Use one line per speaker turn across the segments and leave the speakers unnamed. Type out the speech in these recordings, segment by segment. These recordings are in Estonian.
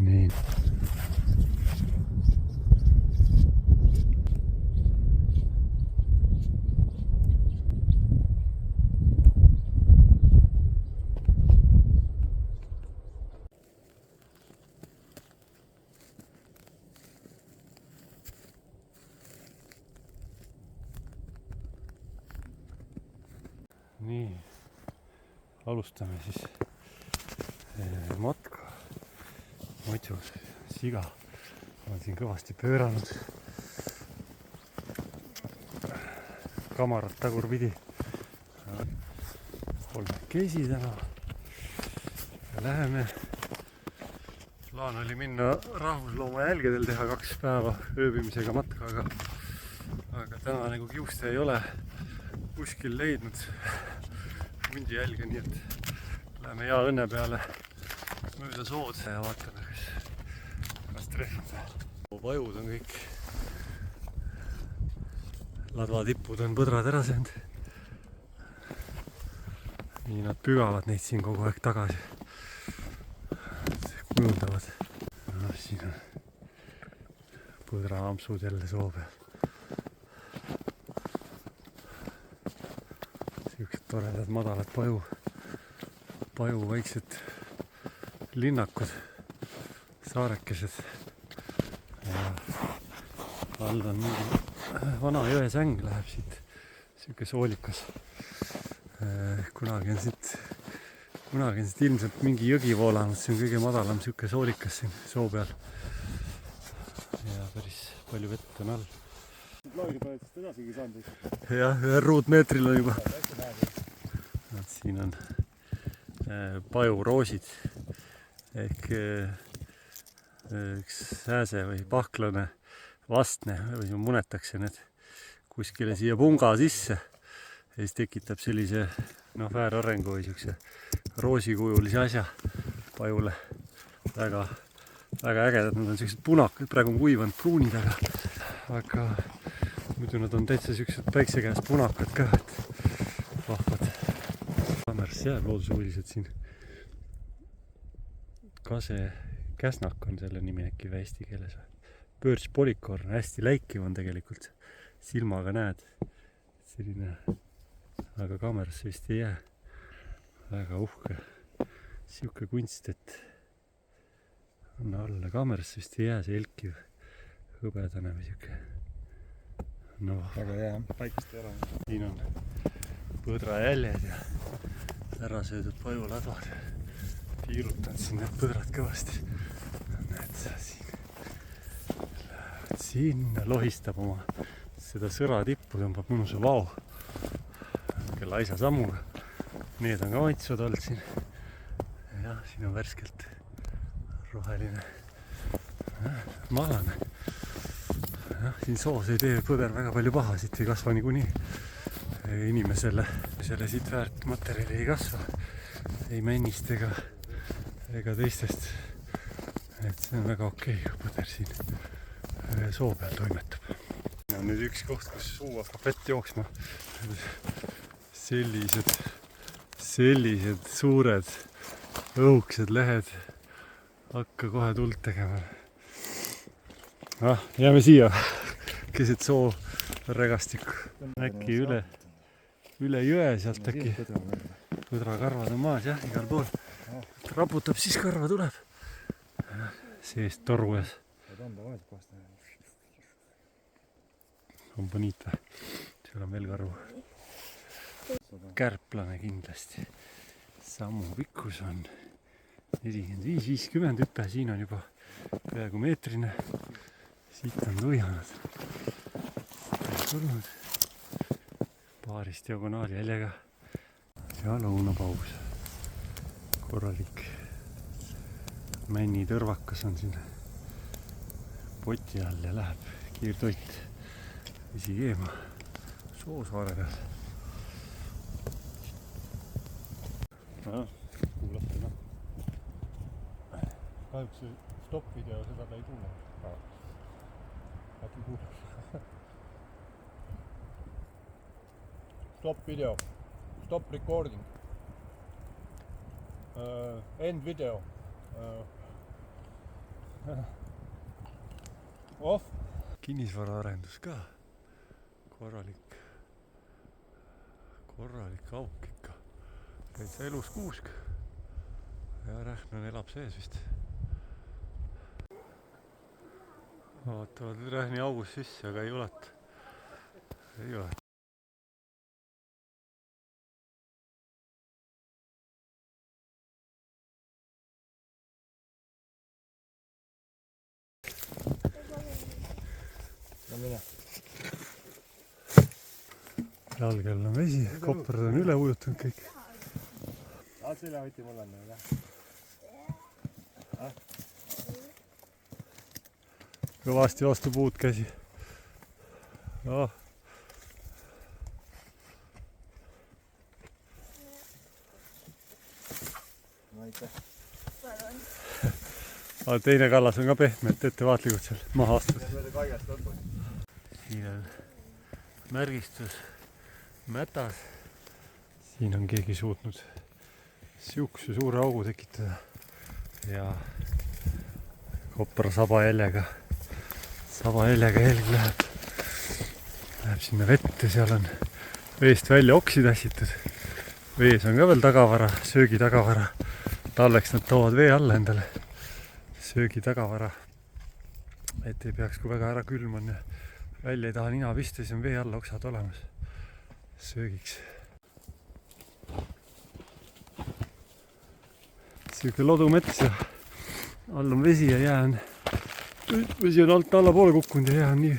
nii. Nii, alustame siis matka. Muidu siga on siin kõvasti pööranud. Kamarad tagurpidi. Kolmekesi täna. Ja läheme. Plaan oli minna rahvuslooma jälgedel teha 2 päeva ööbimisega matka, aga täna nagu kiuste ei ole kuskil leidnud hundi jälge, nii et läheme hea õnne peale mööda sood ja vaatame, kas trehvime. Vajud on kõik, ladvatipud on põdrad ära söönud. Nii nad pügavad neid siin kogu aeg tagasi. Kujundavad. No, siin on põdraampsud jälle soo peal. Toredad madalad paju väiksed linnakud, saarekesed ja all on mingi vana jõesäng läheb siit, siuke soolikas. Kunagi on siit ilmselt mingi jõgi voolanud, see on kõige madalam siuke soolikas siin soo peal ja päris palju vett on all.
Lauri paned sest edasigi saanud.
Jah, 1 ruutmeetril on juba. Siin on pajuroosid ehk üks sääse või pahklane vastne või munetakse need kuskile siia punga sisse ja siis tekitab sellise väärarengu või siukse roosikujulise asja pajule. Väga ägedad, nad on siuksed punakad, praegu on kuivanud pruunid, aga muidu nad on täitsa siuksed päikse käes punakad ka, et vahvad. Kammers jääb loodushuvilised siin. Käsnak on selle nimi äkki või eesti keeles. Birch polycorn, hästi läikiv on tegelikult. Silmaga näed. Selline, aga kaamerasse vist ei jää. Väga uhke. Siuke kunst, et on alla. Kaamerasse vist ei jää see elkiv hõbedane või siuke.
Aga jää, päikest ei ole.
Siin on põdra jäljed ja ära söödud pajuladvad. Piirutanud siin need põdrad kõvasti. Näed sa siin. Lähevad sinna, lohistab oma seda sõra tippu, tõmbab mõnusa vao. Kella aisa sammuga. Need on ka maitsvad olnud siin. Ja siin on värskelt roheline maalane. Ja, siin soos ei tee põder väga palju paha, siit ei kasva niikuinii. Inimesele siit väärt materjali ei kasva, ei männist ega teistest. Et see on väga okei, põder siin soo peal toimetab. Ja nüüd üks koht, kus suu hakkab vett jooksma. Sellised suured õuksed lehed hakka kohe tuld tegema. Jääme siia keset soo regastikku. Äkki üle jõe sealt äkki. Põdrakarvad on maas, jah, igal pool. Raputab, siis karva tuleb. Seest torues. On poniit või? Seal on veel karvu. Kärplane kindlasti. Sammu pikkus on 45-50 hüppe. Siin on juba peaaegu meetrine. Siit on tuihanud. Tulnud. Paarist diagonaali jäljega ja lõunapaus. Korralik männi tõrvakas on siin poti all ja läheb kiirtoit isi keema Soosaare peal. Kuulate kahjuks stopp video seda ta ei tule. Äkki kuuleb.
Stop video. Stop recording. End video. Oh!
Kinnisvaraarendus ka. Korralik auk ikka. Täitsa elus kuusk. Ja Rähnan elab sees vist. Vaatavad Rähni august sisse, aga ei ulata. Ei ulata.
No mine.
Jalgel on vesi, koprad on üle ujutanud kõik.
Selle võti mul on, jah.
Kõvasti vastu puud käsi. Oh.
No aitäh.
Aga teine kallas on ka pehme, et ettevaatlikult seal maha astud. Siin on märgistus mätas. Siin on keegi suutnud siukse suure augu tekitada ja kopra sabajäljega jälg läheb sinna vette, seal on veest välja oksi tassitud. Vees on ka veel tagavara, söögi tagavara. Talveks nad toovad vee alla endale söögi tagavara, et ei peaks, kui väga ära külm on ja välja ei taha nina pista, siis on vee alla oksad olemas söögiks. Siuke lodumets ja all on vesi ja jää on, vesi on alt allapoole kukkunud ja jää on nii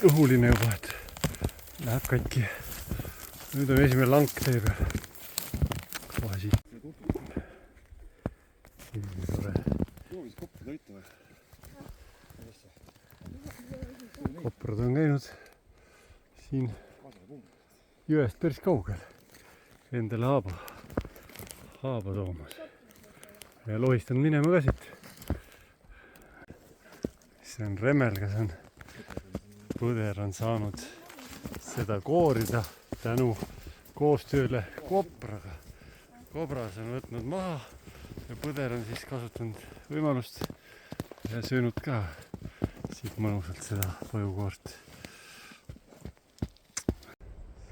õhuline juba, et läheb katki. Nüüd on esimene lank tee peal. Kohe siit.
Proovis kopra toitu või?
Koprad on käinud siin jõest päris kaugel endale haaba toomas ja lohistanud minema ka siit. See on remmelgas, põder on saanud seda koorida tänu koostööle kopraga. Kobras on võtnud maha ja põder on siis kasutanud võimalust ja söönud ka siit mõnusalt seda pajukoort.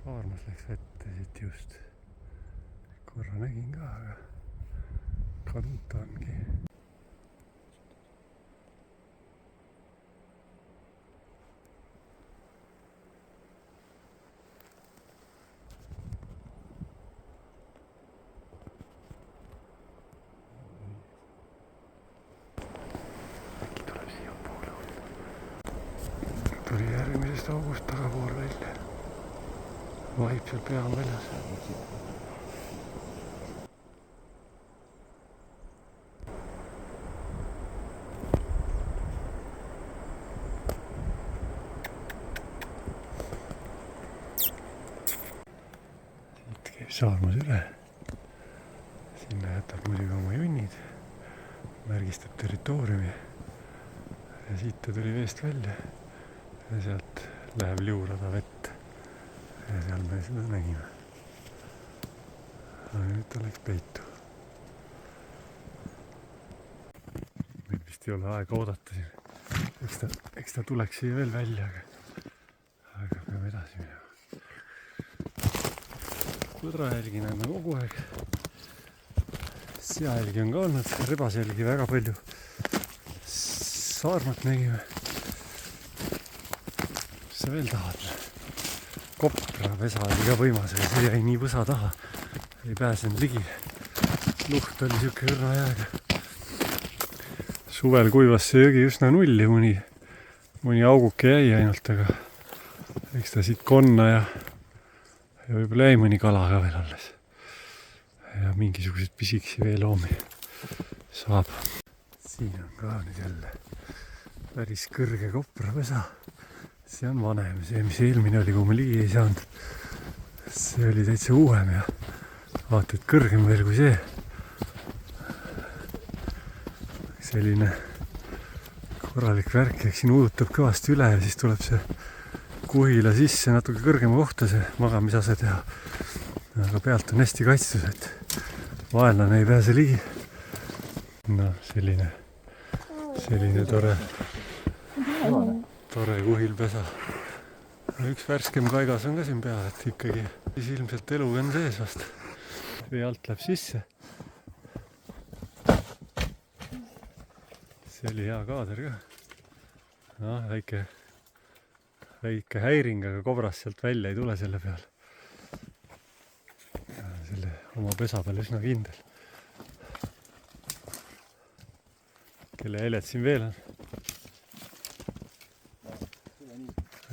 Saarmas läks vette siit just. Korra nägin ka, aga kadunud ta ongi. Tuli järgmisest august tagapool välja. Vahib seal pea on väljas. Siit käib Saarmas üle. Sinna jätab muidugi oma junnid. Märgistab territooriumi. Ja siit ta tuli veest välja. Ja sealt läheb liurada vett. Ja seal me seda nägime. Aga nüüd ta läks peitu. Meil vist ei ole aega oodata siin. Eks ta tuleks siia veel välja, aga peame edasi minema. Põdrajälgi näeme kogu aeg. Seajälgi on ka olnud, rebasjälgi väga palju. Saarmat nägime. Mis sa veel tahad? Kopra pesa oli ka võimas, aga see jäi nii võsa taha. Ei pääsenud ligi. Luht oli siuke õrna jääga. Suvel kuivas see jõgi üsna nulli, mõni auguke jäi ainult, aga eks ta siit konna ja võib-olla jäi mõni kala ka veel alles. Ja mingisuguseid pisikesi veeloomi saab. Siin on ka nüüd jälle päris kõrge koprapesa. See on vanem, see mis eelmine oli, kui ma ligi ei saanud. See oli täitsa uuem ja vaata, et kõrgem veel kui see. Selline korralik värk, eks siin uudutab kõvasti üle ja siis tuleb see kuhila sisse natuke kõrgema kohta see magamisase teha. Aga pealt on hästi kaitstud, et vaenlane ei pääse ligi. No selline selline tore kuhilpesa. Üks värskem kaigas on ka siin peal, et ikkagi siis ilmselt elu on sees vast. Vee alt läheb sisse. See oli hea kaader ka. No, väike häiring, aga kobras sealt välja ei tule selle peal. Selle oma pesa peal üsna kindel. Kelle heled siin veel on?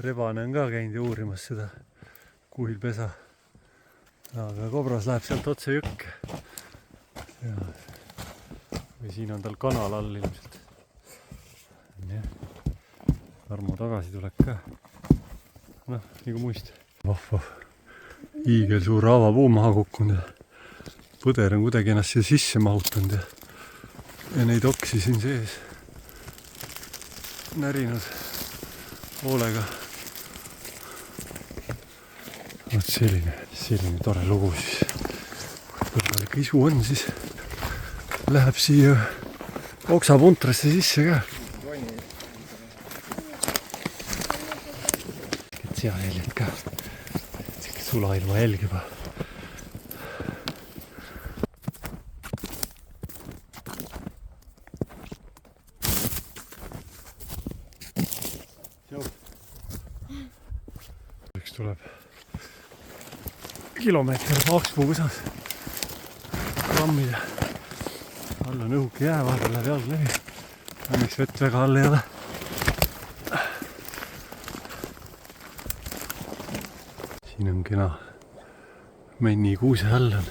Rebane on ka käinud ja uurimas seda kuhilpesa. Aga kobras läheb sealt otse jõkke. Või siin on tal kanal all ilmselt. Armo tagasi tuleb ka. Noh, nagu muist. Hiigel suur avapuu maha kukkunud ja põder on kuidagi ennast siia sisse mahutanud ja neid oksi siin sees närinud hoolega. Vot selline tore lugu siis. Kõrvalik isu on, siis läheb siia oksapuntrasse sisse ka. Seahelid ka. Sulailma helg juba. Üks tuleb kilomeeter Pakspuu põsas rammida. All on õhuke jää, vahepeal läheb jalg läbi. Õnneks vett väga all ei ole. Siin on kena Männi kuuse all on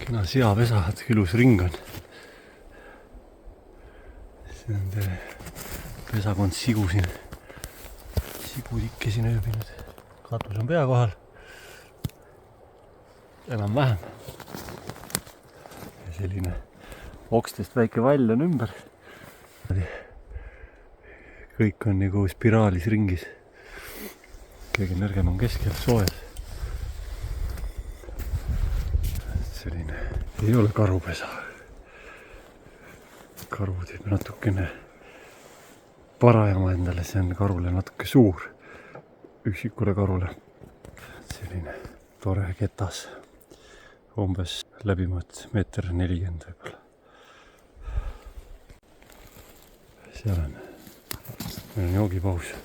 kena seapesa, et ilus ring on. See on pesakond sigu siin. Sigu tikke siin ööbinud. Katus on pea kohal. Enam vähem. Ja selline okstest väike vall on ümber. Kõik on nagu spiraalis ringis. Kõige nõrgem on keskel soojas. Selline ei ole karupesa. Karu teeb natukene parajama endale, see on karule natuke suur. Üksikule karule. Selline tore ketas. Umbes läbimõõt 1,40 meetrit võib-olla. Seal on. Meil on joogipaus.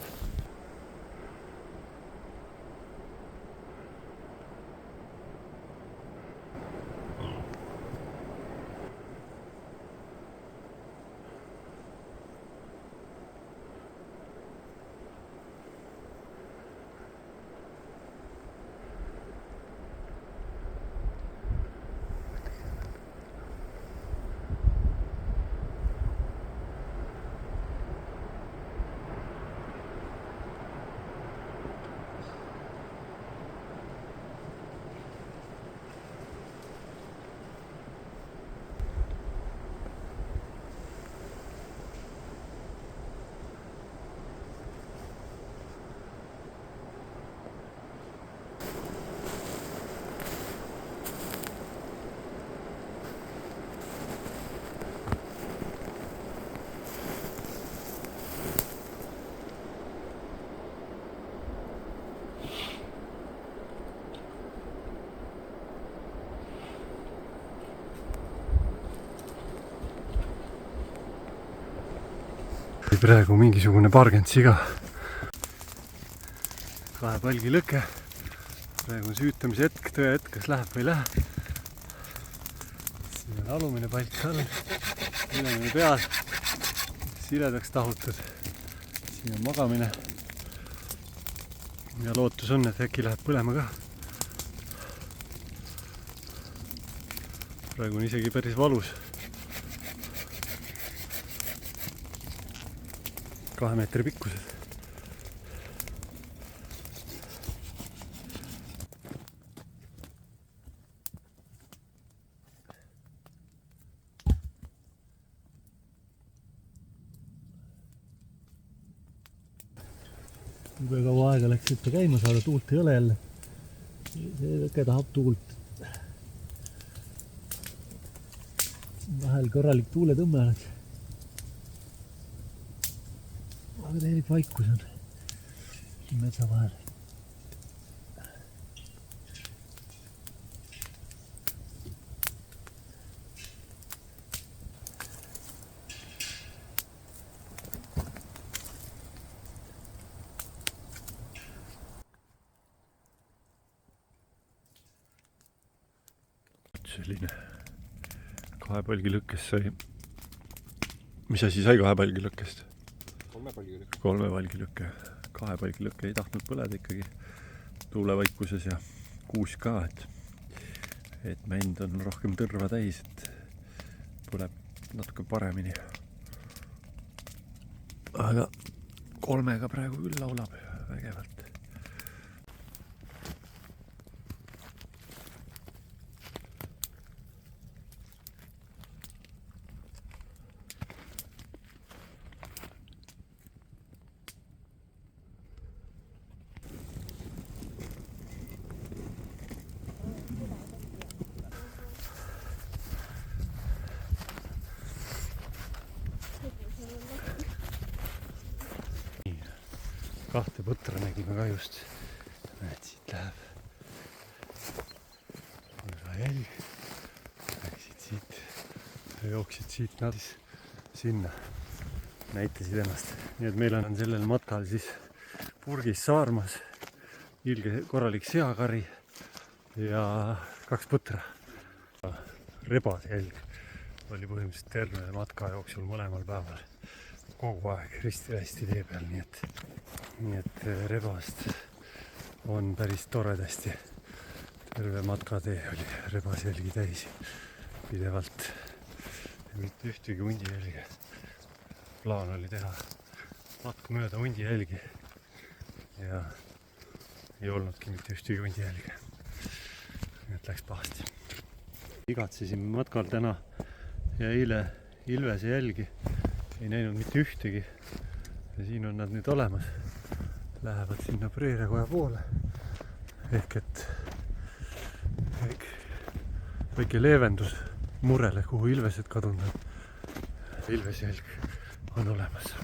Praegu mingisugune pargent siga. 2 palgi lõke. Praegu on süütamise hetk, tõe hetk, kas läheb või ei lähe. Siin on alumine palk all. Ülemine peal. Siledaks tahutud. Siin on magamine. Ja lootus on, et äkki läheb põlema ka. Praegu on isegi päris valus. 2 meetri pikkused. Kui kaua aega läks, et ta käima saada, tuult ei ole jälle. See väike tahab tuult. Vahel korralik tuuletõmme oleks. aga täielik vaikus on metsa vahel. Selline kahepalgilõkkest sai. Mis asi sai kahepalgilõkkest? Kolmepalgilõkke. Kahepalgilõkke ei tahtnud põleda ikkagi tuulevaikuses ja kuusk ka, et mänd on rohkem tõrva täis, et põleb natuke paremini. Aga kolmega praegu küll laulab vägevalt. Kahte põtra nägime ka just. Näed, siit läheb jälg. Läksid siit, jooksid siit nad sinna. Näitasid ennast. Nii et meil on sellel matkal siis purgis saarmas, ilge korralik seakari ja 2 põtra. Rebas jälg oli põhimõtteliselt terve matka jooksul mõlemal päeval. Kogu aeg risti-hästi tee peal, nii et rebast on päris toredasti. Terve matkatee oli rebasjälgi täis pidevalt. Mitte ühtegi hundijälge. Plaan oli teha matk mööda hundijälgi ja ei olnudki mitte ühtegi hundijälge. Nii et läks pahasti. Igatsesime matkal täna ja eile Ilvese jälgi. Ei näinud mitte ühtegi ja siin on nad nüüd olemas. Lähevad sinna Preeriakoja poole. Ehk et väike leevendus murele, kuhu ilvesed kadunud on. Ilvesjälg on olemas.